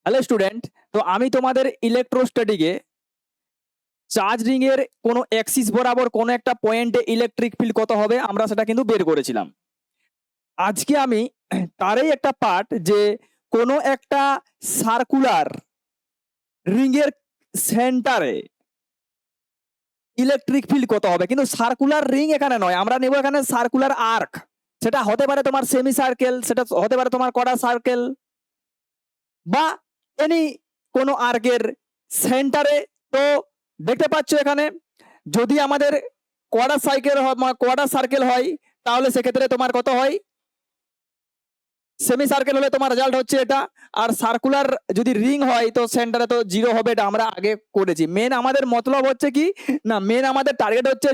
Hello student, তো আমি তোমাদের ইলেকট্রোস্ট্যাটিকে চার্জ রিং এর কোনো অ্যাক্সিস বরাবর কোনো একটা পয়েন্টে ইলেকট্রিক ফিল্ড কত হবে আমরা সেটা কিন্তু বের করেছিলাম। আজকে আমি তারই একটা পার্ট যে কোনো একটা সার্কুলার রিং এর সেন্টারে ইলেকট্রিক ফিল্ড কত হবে, কিন্তু সার্কুলার রিং এখানে নয়, আমরা নেব এখানে সার্কুলার আর্ক। সেটা হতে পারে তোমার সেমি সার্কেল, সেটা হতে পারে তোমার কোয়াড্রার সার্কেল, বা এনি কোনো আর্কের সেন্টারে। তো দেখতে পাচ্ছ এখানে যদি আমাদের কোয়াড্রার সার্কেল হয় তাহলে সেক্ষেত্রে তোমার কত হয়, সেমি সার্কেল হলে তোমার রেজাল্ট হচ্ছে এটা, আর সার্কুলার যদি রিং হয় তো সেন্টারে তো জিরো হবে, এটা আমরা আগে করেছি। মেন আমাদের মতলব হচ্ছে কি না, মেন আমাদের টার্গেট হচ্ছে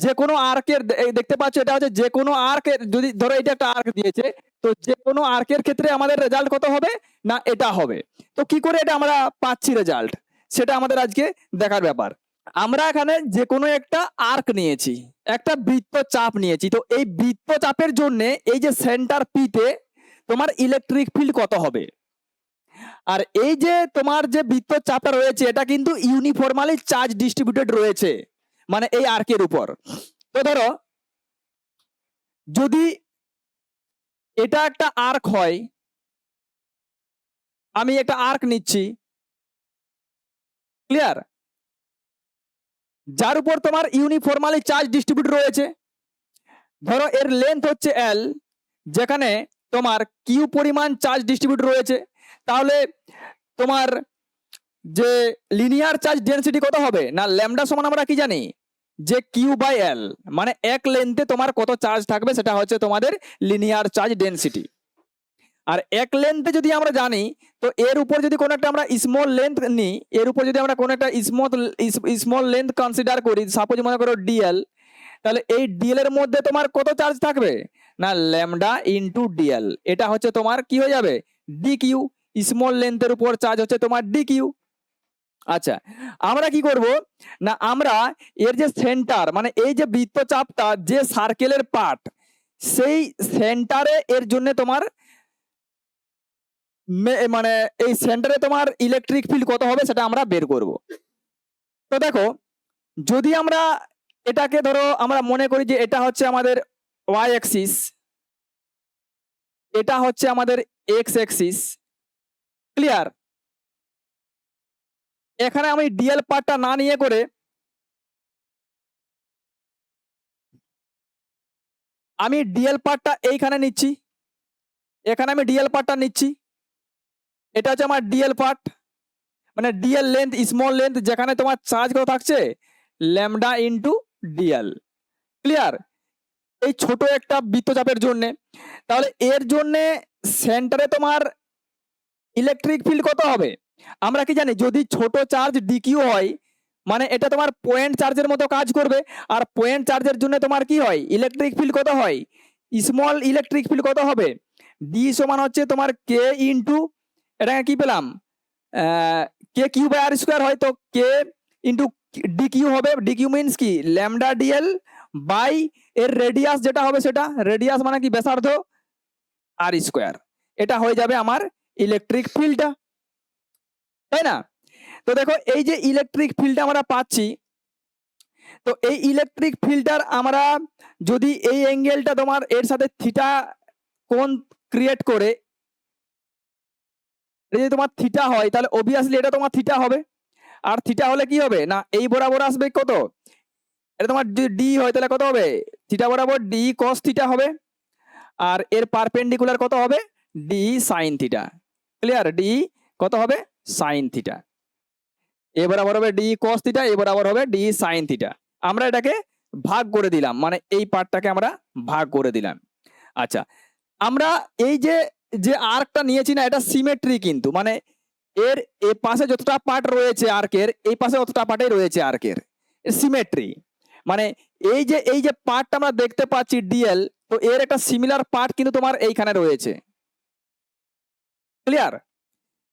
যে কোনো আর্কের, দেখতে পাচ্ছ এটা হচ্ছে যে কোনো আর্কের, যদি ধরো এটা একটা আর্ক দিয়েছে তো যে কোনো আর্কের ক্ষেত্রে আমাদের রেজাল্ট কত হবে না এটা হবে। তো কি করে এটা আমরা পাচ্ছি রেজাল্ট, সেটা আমাদের আজকে দেখার ব্যাপার। আমরা এখানে যে কোনো একটা আর্ক নিয়েছি, একটা বৃত্তচাপ নিয়েছি, তো এই বৃত্তচাপের জন্য এই যে সেন্টার পিতে তোমার ইলেকট্রিক ফিল্ড কত হবে। আর এই যে তোমার যে বৃত্তচাপটা রয়েছে এটা কিন্তু ইউনিফর্মালি চার্জ ডিস্ট্রিবিউটেড রয়েছে, মানে এই আর্কের উপর। তো ধরো যদি এটা একটা আর্ক হয়, আমি একটা আর্ক নিচ্ছি, ক্লিয়ার, যার উপর তোমার ইউনিফর্মালি চার্জ ডিস্ট্রিবিউট রয়েছে। ধরো এর লেন্থ হচ্ছে এল, যেখানে তোমার কিউ পরিমাণ চার্জ ডিস্ট্রিবিউট রয়েছে, তাহলে তোমার যে লিনিয়ার চার্জ ডেনসিটি কত হবে না ল্যামডা সমান আমরা কি জানি যে কিউ বাই এল, মানে এক লেন্থে তোমার কত চার্জ থাকবে সেটা হচ্ছে তোমাদের লিনিয়ার চার্জ ডেনসিটি। আর এক লেন্থে যদি আমরা জানি তো এর উপর যদি কোনো একটা আমরা স্মল লেন্থ নিই, এর উপর যদি আমরা কোনো একটা স্মল লেন্থ কনসিডার করি, সাপোজ মনে করো ডিএল, তাহলে এই ডিএল এর মধ্যে তোমার কত চার্জ থাকবে না ল্যামডা ইনটু ডিএল, এটা হচ্ছে তোমার কি হয়ে যাবে ডি কিউ। স্মল লেন্থের উপর চার্জ হচ্ছে তোমার ডি কিউ। আচ্ছা, আমরা কি করব না, আমরা এর যে সেন্টার মানে এই যে বৃত্তচাপটা যে সার্কেলের পার্ট, সেই সেন্টারে এর জন্য তোমার মানে এই সেন্টারে তোমার ইলেকট্রিক ফিল্ড কত হবে সেটা আমরা বের করব। তো দেখো, যদি আমরা এটাকে ধরো আমরা মনে করি যে এটা হচ্ছে আমাদের ওয়াই অ্যাক্সিস, এটা হচ্ছে আমাদের এক্স অ্যাক্সিস, ক্লিয়ার। এখানে আমি ডিএল পার্টটা না নিয়ে করে আমি ডিএল পার্টটা এইখানে নিচ্ছি, এখানে আমি ডিএল পার্টটা নিচ্ছি, এটা হচ্ছে আমার ডিএল পার্ট, মানে ডিএল লেন্থ স্মল লেন্থ, যেখানে তোমার চার্জ কত থাকছে ল্যামডা ইনটু ডিএল, ক্লিয়ার। এই ছোট একটা বৃত্তচাপের জন্য, তাহলে এর জন্য সেন্টারে তোমার ইলেকট্রিক ফিল্ড কত হবে আমরা কি জানি, যদি ছোট চার্জ ডিকিউ হয় মানে এটা তোমার পয়েন্ট চার্জের মতো কাজ করবে, আর পয়েন্ট চার্জের জন্য তোমার কি হয় ইলেকট্রিক ফিল্ড কত হয়, স্মল ইলেকট্রিক ফিল্ড কত হবে ডি সমান হচ্ছে তোমার কে ইনটু, এটা কি পেলাম কে কিউ বাই আর স্কোয়ার হয়, তো কে ইন্টু ডি কিউ হবে, ডি কিউ মিনস কি ল্যামডা ডিএল বাই এর রেডিয়াস যেটা হবে, সেটা রেডিয়াস মানে কি ব্যাসার্ধ আর স্কোয়ার, এটা হয়ে যাবে আমার ইলেকট্রিক ফিল্ডটা, তাই না। তো দেখো এই যে ইলেকট্রিক ফিল্ড আমরা পাচ্ছি, তো এই ইলেকট্রিক ফিল্ডটার আমরা যদি এই অ্যাঙ্গেলটা তোমার এর সাথে থিটা কোণ ক্রিয়েট করে যদি তোমার থিটা হয় তাহলে অবভিয়াসলি এটা তোমার থিটা হবে। আর থিটা হলে কি হবে না এই বরাবর আসবে কত, এটা তোমার যদি ডি হয় তাহলে কত হবে থিটা বরাবর ডি কস থিটা হবে, আর এর পারপেন্ডিকুলার কত হবে D sine theta, clear. D কত হবে সাইন থিটা, এ বরাবর হবে ডি কস থিটা, এ বরাবর হবে ডি সাইন থিটা। আমরা এটাকে ভাগ করে দিলাম, মানে এই পার্টটাকে আমরা ভাগ করে দিলাম। আচ্ছা, আমরা এই যে যে আর্কটা নিয়েছি না এটা সিমেট্রি, কিন্তু মানে এর এ পাশে যতটা পার্ট রয়েছে আর্কের, এই পাশে অতটা পার্টই রয়েছে আর্কের, সিমেট্রি। মানে এই যে পার্টটা আমরা দেখতে পাচ্ছি ডিএল, তো এর একটা সিমিলার পার্ট কিন্তু তোমার এইখানে রয়েছে, ক্লিয়ার।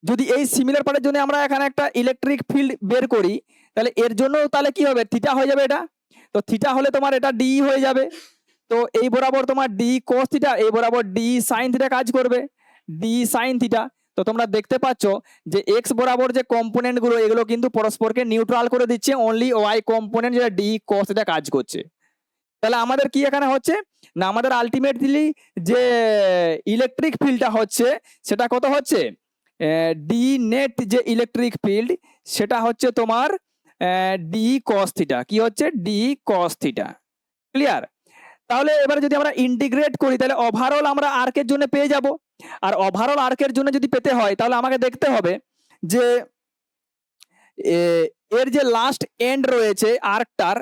যদি এই সিমিলার পার্টের জন্য আমরা এখানে একটা ইলেকট্রিক ফিল্ড বের করি তাহলে এর জন্য তাহলে কি হবে থিটা হয়ে যাবে এটা, তো থিটা হলে তোমার এটা ডি হয়ে যাবে, তো এই বরাবর তোমার ডি কোস থিটা, এই বরাবর ডি সাইন থিটা কাজ করবে, ডি সাইন থিটা। তো তো তোমরা দেখতে পাচ্ছ যে এক্স বরাবর যে কম্পোনেন্ট গুলো এগুলো কিন্তু পরস্পরকে নিউট্রাল করে দিচ্ছে, অনলি ওয়াই কম্পোনেন্ট যেটা ডি কস এটা কাজ করছে। তাহলে আমাদের কি এখানে হচ্ছে না, আমাদের আলটিমেটলি যে ইলেকট্রিক ফিল্ডটা হচ্ছে সেটা কত হচ্ছে, ডি নেট যে ইলেকট্রিক ফিল্ড সেটা হচ্ছে তোমার ডি কস থিটা। কি হচ্ছে, ডি কস থিটা। ক্লিয়ার? তাহলে এবারে যদি আমরা ইন্টিগ্রেট করি তাহলে ওভারঅল আমরা আর্কের জন্য পেয়ে যাব। আর ওভারঅল আর্কের জন্য যদি পেতে হয় তাহলে আমাকে দেখতে হবে যে এর যে লাস্ট এন্ড রয়েছে আর্কটার,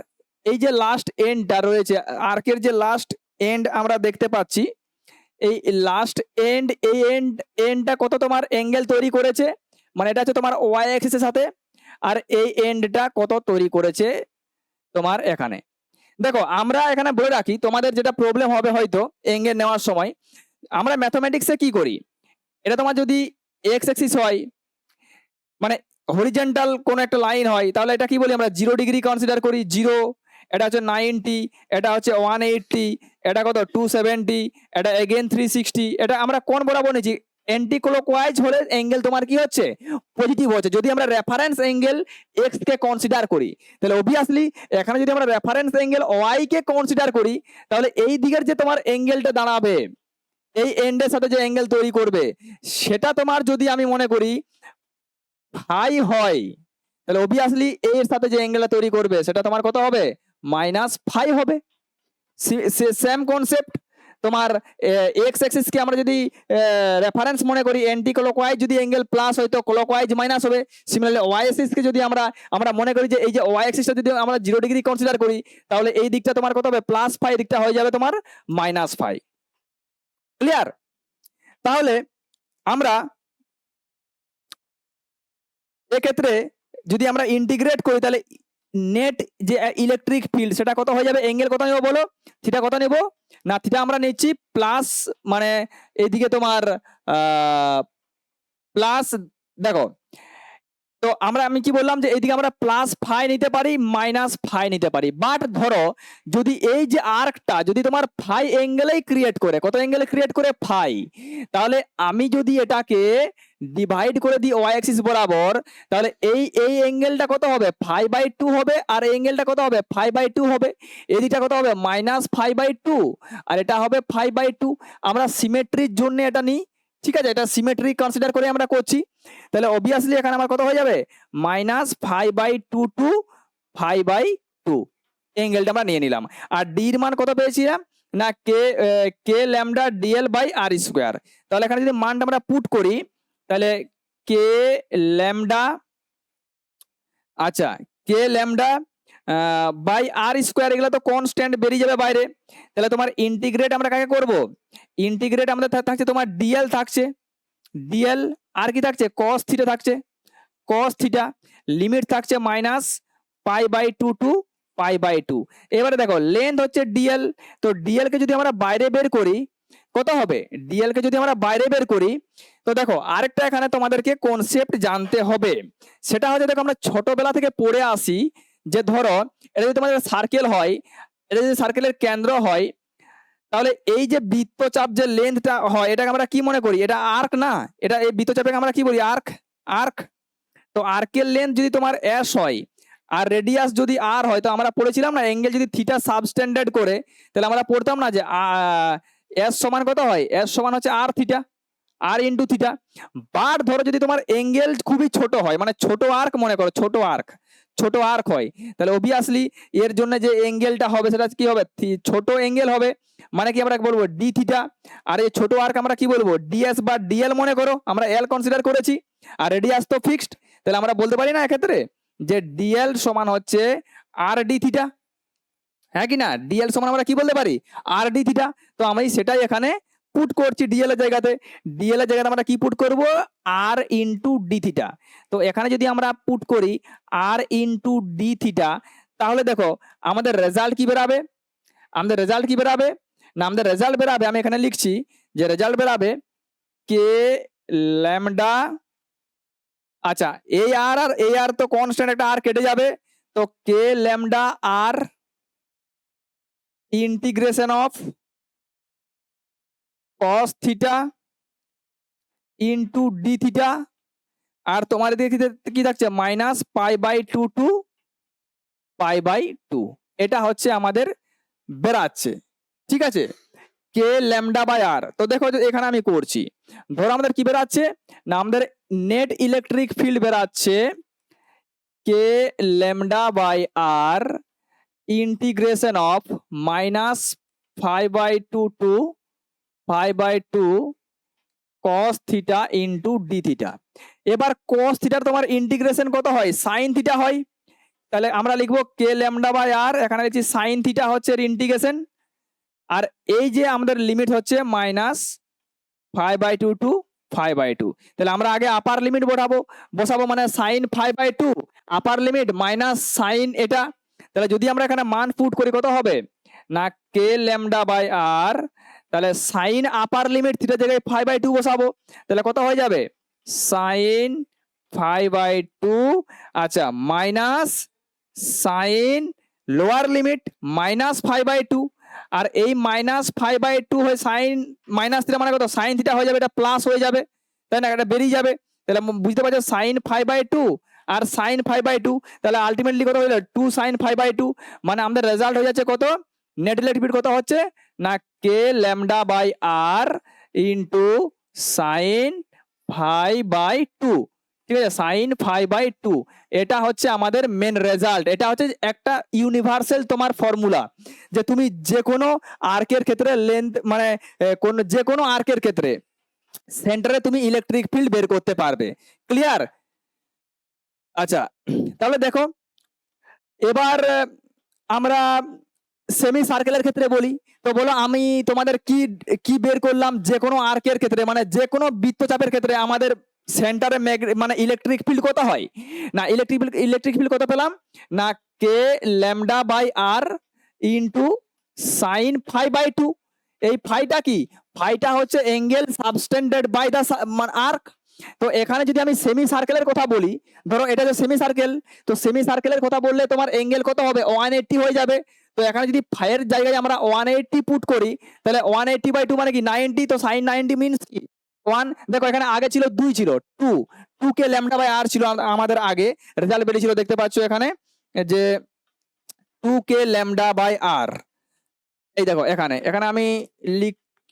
এই যে লাস্ট এন্ডটা রয়েছে আর্কের যে লাস্ট এন্ড আমরা দেখতে পাচ্ছি, এই লাস্ট এন্ড এই এন্ডটা কত তোমার অ্যাঙ্গেল তৈরি করেছে, মানে এটা হচ্ছে তোমার ওয়াই অ্যাক্সিসের সাথে, আর এই এন্ডটা কত তৈরি করেছে তোমার এখানে। দেখো আমরা এখানে বলে রাখি, তোমাদের যেটা প্রবলেম হবে হয়তো অ্যাঙ্গেল নেওয়ার সময়, আমরা ম্যাথমেটিক্সে কি করি, এটা তোমার যদি এক্স অ্যাক্সিস হয় মানে হরিজেন্টাল কোন একটা লাইন হয় তাহলে এটা কি বলি আমরা 0 ডিগ্রি কনসিডার করি, 0, এটা হচ্ছে 90, এটা হচ্ছে 180, এটা কত 270, এটা এগেন 360, এটা আমরা কোন বরাবর নিচ্ছি, অ্যান্টি ক্লকওয়াইজ হলে অ্যাঙ্গেল তোমার কি হচ্ছে, পজিটিভ হচ্ছে। যদি আমরা রেফারেন্স অ্যাঙ্গেল এক্স কে কনসিডার করি তাহলে অবভিয়াসলি এখানে যদি আমরা রেফারেন্স অ্যাঙ্গেল ওয়াই কে কনসিডার করি তাহলে এই দিকের যে তোমার অ্যাঙ্গেলটা দাঁড়াবে, এই এন্ডের সাথে যে অ্যাঙ্গেল তৈরি করবে সেটা তোমার যদি আমি মনে করি ফাই হয় তাহলে অবভিয়াসলি এর সাথে যে অ্যাঙ্গেলটা তৈরি করবে সেটা তোমার কত হবে, -ফাই হবে। সেম কনসেপ্ট তোমার এক্স অ্যাক্সিস কে আমরা যদি রেফারেন্স মনে করি, অ্যান্টি ক্লকওয়াইজ যদি অ্যাঙ্গেল প্লাস হয় তো ক্লকওয়াইজ মাইনাস হবে। সিমিলারলি ওয়াই অ্যাক্সিস কে যদি আমরা মনে করি যে এই যে ওয়াই অ্যাক্সিসটা যদি আমরা 0 ডিগ্রি কনসিডার করি তাহলে এই দিকটা তোমার কত হবে, +ফাই, দিকটা হয়ে যাবে তোমার -ফাই। ক্লিয়ার? তাহলে আমরা এক্ষেত্রে যদি আমরা ইন্টিগ্রেট করি তাহলে নেট যে ইলেকট্রিক ফিল্ড সেটা কত হয়ে যাবে, অ্যাঙ্গেল কত নেব বলো, থিটা কত নেব না, থিটা আমরা নিচ্ছি প্লাস, মানে এইদিকে তোমার প্লাস, দেখো তো আমি কি বললাম যে এইদিকে আমরা +ফাই নিতে পারি, -ফাই নিতে পারি। বাট ধরো যদি এই যে আর্কটা যদি তোমার ফাই অ্যাঙ্গেলেই ক্রিয়েট করে, কত অ্যাঙ্গেলে ক্রিয়েট করে, ফাই, তাহলে আমি যদি এটাকে ডিভাইড করে দিই ওয়াই অ্যাক্সিস বরাবর তাহলে এই অ্যাঙ্গেলটা কত হবে, ফাই/2 হবে, আর এই অ্যাঙ্গেলটা কত হবে, ফাই/2 হবে। এদিকটা কত হবে, -ফাই/2, আর এটা হবে ফাই/2। আমরা সিমেট্রির জন্য এটা নিই, ঠিক আছে, এটা সিমেট্রি কনসিডার করে আমরা করছি। তাহলে অবভিয়াসলি এখানে আমার কত হয়ে যাবে, -ফাই/2 টু ফাই/2 অ্যাঙ্গেলটা আমরা নিয়ে নিলাম। আর ডি এর মান কত পেয়েছিলাম না, k lambda dl by r square. তাহলে এখানে যদি মানটা আমরা পুট করি তাহলে কে ল্যামডা, আচ্ছা কে ল্যামডা বাই আর স্কোয়ার, এগুলো তো কনস্ট্যান্ট বেরিয়ে যাবে বাইরে। তাহলে তোমার ইন্টিগ্রেট আমরা কাকে করব, ইন্টিগ্রেট আমাদের থাকছে তোমার ডিএল থাকছে, ডিএল আর কি থাকছে, কস থিটা থাকছে, কস থিটা, লিমিট থাকছে -পাই/2 টু পাই/2। এবারে দেখো লেন্থ হচ্ছে ডিএল, তো ডিএল কে যদি আমরা বাইরে বের করি কত হবে, ডিএল কে যদি আমরা বাইরে বের করি তো দেখো আরেকটা এখানে তোমাদেরকে কনসেপ্ট জানতে হবে, সেটা হচ্ছে দেখো আমরা ছোটবেলা থেকে পড়ে আসি যে ধরো এটা যদি তোমাদের সার্কেল হয়, এটা যদি সার্কেলের কেন্দ্র হয় তাহলে এই যে বৃত্তচাপ যে লেন্থটা হয় এটাকে আমরা কি মনে করি, এটা আর্ক না, এটা এই বৃত্তচাপকে আমরা কি বলি, আর্ক, আর্ক। তো আর্কের লেন্থ যদি তোমার এস হয় আর রেডিয়াস যদি আর হয় তো আমরা পড়েছিলাম না অ্যাঙ্গেল যদি থিটা সাবস্ট্যান্ডার্ড করে তাহলে আমরা পড়তাম না যে এস সমান কত হয়, এস সমান হচ্ছে r theta, r into theta. But ধরো যদি তোমার অ্যাঙ্গেল খুবই ছোট হয়, মানে ছোট আর্ক মনে করো, ছোট আর্ক হয় তাহলে অবভিয়াসলি এর জন্য যে অ্যাঙ্গেলটা হবে সেটা কি হবে, ছোট অ্যাঙ্গেল হবে, মানে কি আমরা বলবো ডি থিটা। আর এই ছোট আর্ক আমরা কি বলবো, ডিএস বা ডিএল মনে করো, আমরা এল কনসিডার করেছি, আর রেডিয়াস তো ফিক্সড, তাহলে আমরা বলতে পারি না এক্ষেত্রে যে ডিএল সমান হচ্ছে আর ডি থিটা, হ্যাঁ কি না, ডিএল সমান আমরা কি বলতে পারি, আর ডি থিটা। তো আমি সেটাই এখানে পুট করছি ডিএল এর জায়গাতে, ডিএল এর জায়গাতে আমরা কি পুট করব, আর ইন্টু ডি থিটা। তো এখানে যদি আমরা পুট করি আর ইন্টু ডি থিটা তাহলে দেখো আমাদের রেজাল্ট কি বেরাবে, আমাদের রেজাল্ট কি বেরাবে না, আমাদের রেজাল্ট বেরাবে, আমি এখানে লিখছি যে রেজাল্ট বেরাবে কে ল্যামডা, আচ্ছা এই আর এই আর তো কনস্ট্যান্ট, একটা আর কেটে যাবে, তো k lambda r integration of cos theta into d theta, আর তোমার এদিকে কি থাকছে minus pi by two to pi by two. এটা হচ্ছে আমাদের বেরাচ্ছে, ঠিক আছে, কে ল্যামডা বাই আর। তো দেখো যে এখানে আমি করছি, ধরো আমাদের কি বেরাচ্ছে না, আমাদের নেট ইলেকট্রিক ফিল্ড বেরাচ্ছে k lambda by r integration of minus 5/2 to 5/2 cos theta into d theta. এবার cos থিটার তোমার ইন্টিগ্রেশন কত হয়, সাইন থিটা হয়। তাহলে আমরা লিখবো কে ল্যামডা বাই আর, এখানে লিখছি সাইন থিটা হচ্ছে এর ইন্টিগ্রেশন, আর এই যে আমাদের লিমিট হচ্ছে মাইনাস 5/2 টু 5/2। তাহলে আমরা আগে আপার লিমিট বসাবো মানে sine 5/2, upper limit minus sine এটা। তাহলে যদি আমরা এখানে মান পুট করি কত হবে না কে ল্যামডা বাই আর, তাহলে সাইন আপার লিমিট থিটা জায়গায় 5/2 বসাবো, তাহলে কত হয়ে যাবে সাইন 5/2, আচ্ছা minus sine lower limit minus 5/2, আর এই মাইনাস 5/2 হয়ে সাইন মাইনাস থিটা মানে কত সাইন থিটা হয়ে যাবে, এটা প্লাস হয়ে যাবে, তাই না, এটা বেরিয়ে যাবে। তাহলে বুঝতে পারছো সাইন 5/2 আর সাইন 5/2, তাহলে আলটিমেটলি কত হয়ে যাবে 2 সাইন 5/2, মানে আমাদের রেজাল্ট হয়ে যাচ্ছে কত নেট ইলেকট্রিক ফিল্ড কত হচ্ছে না k lambda by r into sine 5/2, ঠিক আছে, সাইন 5/2। এটা হচ্ছে আমাদের মেন রেজাল্ট। এটা হচ্ছে একটা ইউনিভার্সাল তোমার ফর্মুলা, যে তুমি যে কোনো আর্কের ক্ষেত্রে লেন্থ মানে যে কোনো আর্কের ক্ষেত্রে সেন্টারে তুমি ইলেকট্রিক ফিল্ড বের করতে পারবে। ক্লিয়ার? আচ্ছা তাহলে দেখো এবার আমরা সেমি সার্কেলের ক্ষেত্রে বলি, তো বলো আমি তোমাদের কি কি বের করলাম, যে কোনো আর্কের ক্ষেত্রে মানে যে কোনো বৃত্তচাপের ক্ষেত্রে আমাদের সেন্টারে মানে ইলেকট্রিক ফিল্ড কত হয় না ইলেকট্রিক ফিল্ড কত পেলাম না k lambda by r into sine 5/2। এই ফাইটা কি, ফাইটা হচ্ছে angle subtended by the arc. তো এখানে যদি আমি সেমি সার্কেলের কথা বলি, ধরো এটা যে সেমি সার্কেল, তো সেমি সার্কেলের কথা বললে তোমার অ্যাঙ্গেল কত হবে 180 হয়ে যাবে। তো এখানে যদি ফাইয়ের জায়গায় আমরা 180 পুট করি, তাহলে 180/2 মানে কি 90, তো সাইন 90 মিনস কি 1। দেখো এখানে আগে ছিল 2 ছিল 2 কে ল্যামডা বাই আর ছিল আমাদের আগে, রেজাল্ট বেরিয়েছিল দেখতে পাচ্ছ এখানে যে 2 কে ল্যামডা বাই আর। এই দেখো এখানে এখানে আমি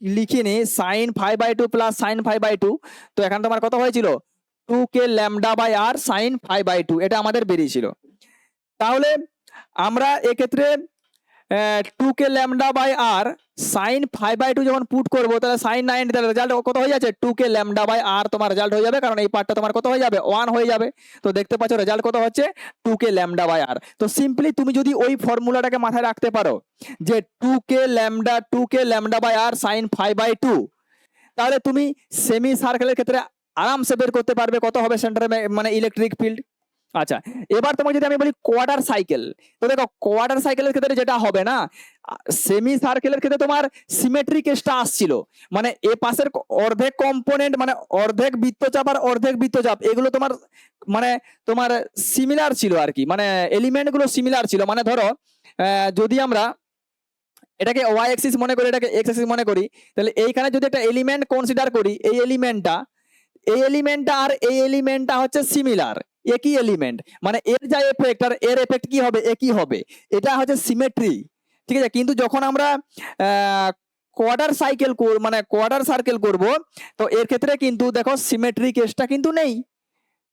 লিখিনি সাইন 5/2 প্লাস সাইন 5/2, তো এখানে তোমার কত হয়েছিল 2 k lambda by r sine 5/2, এটা আমাদের বেরিয়েছিল। তাহলে আমরা এক্ষেত্রে 2 k lambda by r sine 5/2 যখন পুট করবো, তাহলে সাইন 90, তাহলে রেজাল্ট কত হয়ে যাচ্ছে 2 কে ল্যামডা বাই আর তোমার রেজাল্ট হয়ে যাবে, কারণ এই পার্টটা তোমার কত হয়ে যাবে 1 হয়ে যাবে। তো দেখতে পাচ্ছ রেজাল্ট কত হচ্ছে 2 কে ল্যামডা বাই আর। তো সিম্পলি তুমি যদি ওই ফর্মুলাটাকে মাথায় রাখতে পারো যে 2 k lambda by r sine 5/2, তাহলে তুমি সেমি সার্কেলের ক্ষেত্রে আরামসে বের করতে পারবে কত হবে সেন্টারে মানে ইলেকট্রিক ফিল্ড। আচ্ছা এবার তোমাকে যদি আমি বলি কোয়ার্টার সাইকেল, তো দেখো কোয়ার্টার সাইকেলের ক্ষেত্রে যেটা হবে না, সেমি সার্কেলের ক্ষেত্রে তোমার সিমেট্রি কেসটা আসছিল, মানে এ পাশের অর্ধেক কম্পোনেন্ট মানে অর্ধেক বৃত্তচাপ আর অর্ধেক বৃত্তচাপ এগুলো তোমার মানে তোমার সিমিলার ছিল আর কি, মানে এলিমেন্ট গুলো সিমিলার ছিল। মানে ধরো যদি আমরা এটাকে ওয়াই অ্যাক্সিস মনে করি, এটাকে এক্স অ্যাক্সিস মনে করি, তাহলে এইখানে যদি একটা এলিমেন্ট কনসিডার করি, এই এলিমেন্টটা আর এই এলিমেন্টটা হচ্ছে সিমিলার, একই এলিমেন্ট, মানে এর যা এফেক্ট আর এর এফেক্ট কি হবে একই হবে, এটা হচ্ছে সিমেট্রি, ঠিক আছে। কিন্তু যখন আমরা কোয়ার্টার সার্কেল করব, তো এর ক্ষেত্রে কিন্তু দেখো সিমেট্রি কেসটা কিন্তু নেই।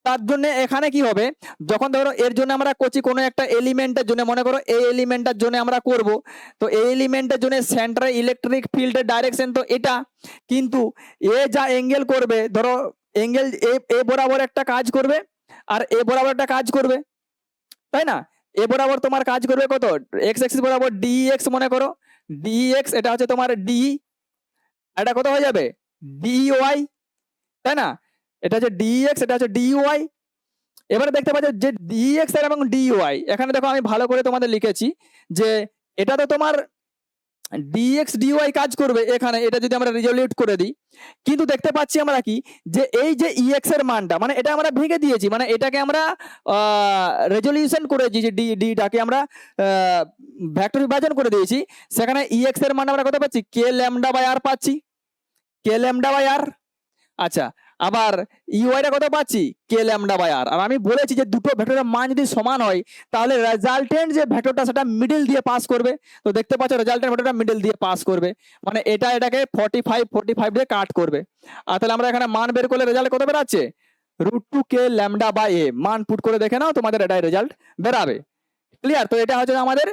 তার জন্য এখানে কি হবে, যখন ধরো এর জন্য আমরা করছি কোনো একটা এলিমেন্টের জন্য, মনে করো এই এলিমেন্টের জন্য আমরা করব, তো এই এলিমেন্টের জন্য সেন্টারে ইলেকট্রিক ফিল্ডের ডাইরেকশন তো এটা, কিন্তু এ যা অ্যাঙ্গেল করবে, ধরো অ্যাঙ্গেল এ বরাবর একটা কাজ করবে আর এ বরাবর একটা কাজ করবে, তাই না। এ বরাবর তোমার কাজ করবে কত এক্স অ্যাক্সিস বরাবর ডিএক্স, মনে করো ডিএক্স, এটা হচ্ছে তোমার ডি, এটা কত হয়ে যাবে ডিওয়াই, তাই না, এটা হচ্ছে ডিএক্স, এটা হচ্ছে ডিওয়াই। এবারে দেখতে পাচ্ছ যে ডিএক্স এবং ডিওয়াই, এখানে দেখো আমি ভালো করে তোমাদের লিখেছি যে এটা তো তোমার ডিএক্স ডিওয়াই কাজ করবে এখানে, এটা যদি আমরা রিজলিউট করে দিই, কিন্তু দেখতে পাচ্ছি আমরা কি যে এই যে ইএক্স এর মানটা মানে এটা আমরা ভেঙে দিয়েছি, মানে এটাকে আমরা রেজলিউশন করেছি যে ডিটাকে আমরা ভেক্টর বিভাজন করে দিয়েছি, সেখানে ইএক্স এর মান আমরা কত পাচ্ছি কে ল্যামডা বাই আর পাচ্ছি, কে ল্যামডা বাই আর। আচ্ছা আবার ইউআইটা কত পাচ্ছি কে ল্যামডা বাই আর। আর আমি বলেছি যে দুটো ভেক্টরের মান যদি সমান হয় তাহলে রেজাল্টেন্ট যে ভেক্টরটা সেটা মিডল দিয়ে পাস করবে। তো দেখতে পাচ্ছ রেজাল্টেন্ট ভেক্টরটা মিডল দিয়ে পাস করবে, মানে এটা এটাকে 45 দিয়ে কাট করবে। আর তাহলে আমরা এখানে মান বের করলে রেজাল্ট কত বেরাচ্ছে √2 কে ল্যামডা বাই এ। মান পুট করে দেখে নাও, তোমাদের এটাই রেজাল্ট বেরাবে। ক্লিয়ার? তো এটা হচ্ছে আমাদের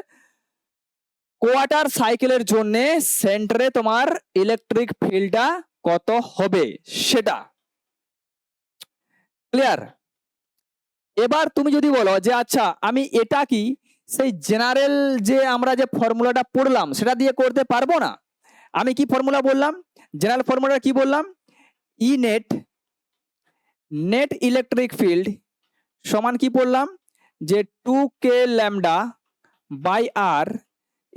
কোয়ার্টার সাইকেলের জন্য সেন্টারে তোমার ইলেকট্রিক ফিল্ডটা কত হবে সেটা। ক্লিয়ার? এবার তুমি যদি বলো যে আচ্ছা আমি এটা কি সেই জেনারেল যে আমরা যে ফর্মুলাটা পড়লাম সেটা দিয়ে করতে পারবো না? আমি কি ফর্মুলা বললাম, জেনারেল ফর্মুলাটা কি বললাম, ই নেট ইলেকট্রিক ফিল্ড সমান কি পড়লাম যে 2 k lambda by r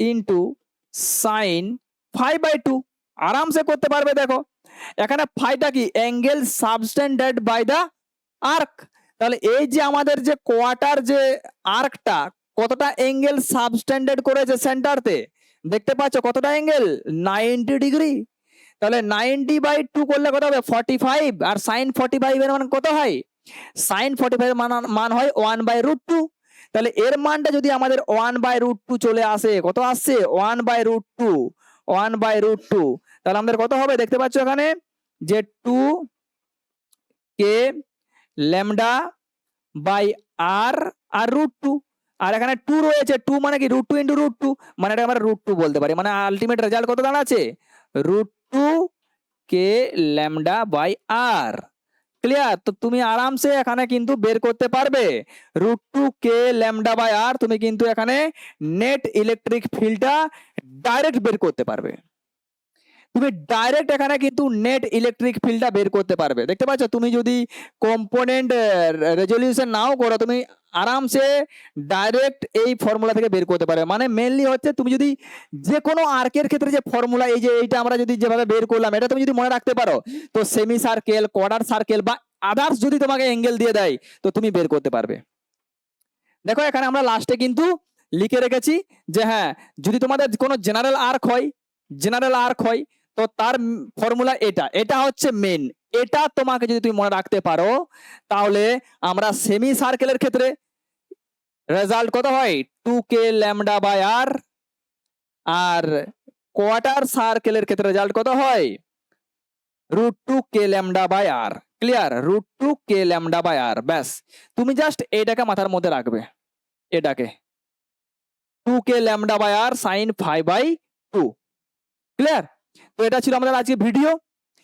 into sine 5/2। আরামসে করতে পারবে। দেখো এখানে ফাইটা কি angle subtended by the arc. তাহলে এই যে আমাদের যে কোয়ার্টার যে আর্কটা কতটা অ্যাঙ্গেল সাবটেন্ডেড করেছে সেন্টারতে, দেখতে পাচ্ছ কতটা অ্যাঙ্গেল 90 ডিগ্রি। তাহলে 90/2 করলে কত হবে 45, আর সাইন 45 এর মান কত হয়, সাইন 45 এর মান হয় 1/√2। তাহলে এর মানটা যদি আমাদের 1/√2 চলে আসে, কত আসছে 1/√2, তাহলে আমাদের কত হবে দেখতে পাচ্ছ এখানে যে 2 কে ল্যামডা বাই আর আর √2, আর এখানে 2 রয়েছে, 2 মানে কি √2 ইন্টু √2, মানে এটা আমরা √2 বলতে পারি। মানে আলটিমেট রেজাল্ট কত দাঁড়াচ্ছে √2 k lambda by r. Clear? তো তুমি আরামসে এখানে কিন্তু বের করতে পারবে √2 কে ল্যামডা বাই আর। তুমি কিন্তু এখানে নেট ইলেকট্রিক ফিল্ডটা ডাইরেক্ট বের করতে পারবে। তুমি ডাইরেক্ট এখানে কিন্তু নেট ইলেকট্রিক ফিল্ডটা বের করতে পারবে। দেখতে পাচ্ছ তুমি যদি কম্পোনেন্ট রেজলিউশন নাও করো তুমি আরামসে ডাইরেক্ট এই ফর্মুলা থেকে বের করতে পারবে। মানে মেনলি হচ্ছে তুমি যদি যে কোনো আর্কের ক্ষেত্রে যে ফর্মুলা এই যে এইটা আমরা যদি যেভাবে বের করলাম এটা তুমি যদি মনে রাখতে পারো তো সেমি সার্কেল, কোয়ার্টার সার্কেল বা আদার্স যদি তোমাকে অ্যাঙ্গেল দিয়ে দেয় তো তুমি বের করতে পারবে। দেখো এখানে আমরা লাস্টে কিন্তু লিখে রেখেছি যে হ্যাঁ যদি তোমাদের কোনো জেনারেল আর্ক হয় তো তার ফর্মুলা এটা হচ্ছে মেন। এটা তোমাকে যদি তুমি মনে রাখতে পারো তাহলে আমরা সেমি সার্কেলের ক্ষেত্রে রেজাল্ট কত হয় 2 কে ল্যামডা বাই আর, আর কোয়ার্টার সার্কেলের ক্ষেত্রে রেজাল্ট কত হয় √2 k lambda by r. Clear? √2 k lambda by r. ব্যাস তুমি জাস্ট এটাকে মাথার মধ্যে রাখবে, এটাকে 2 k lambda by r sine 5/2। Clear? তো এটা ছিল আমাদের আজকে ভিডিও।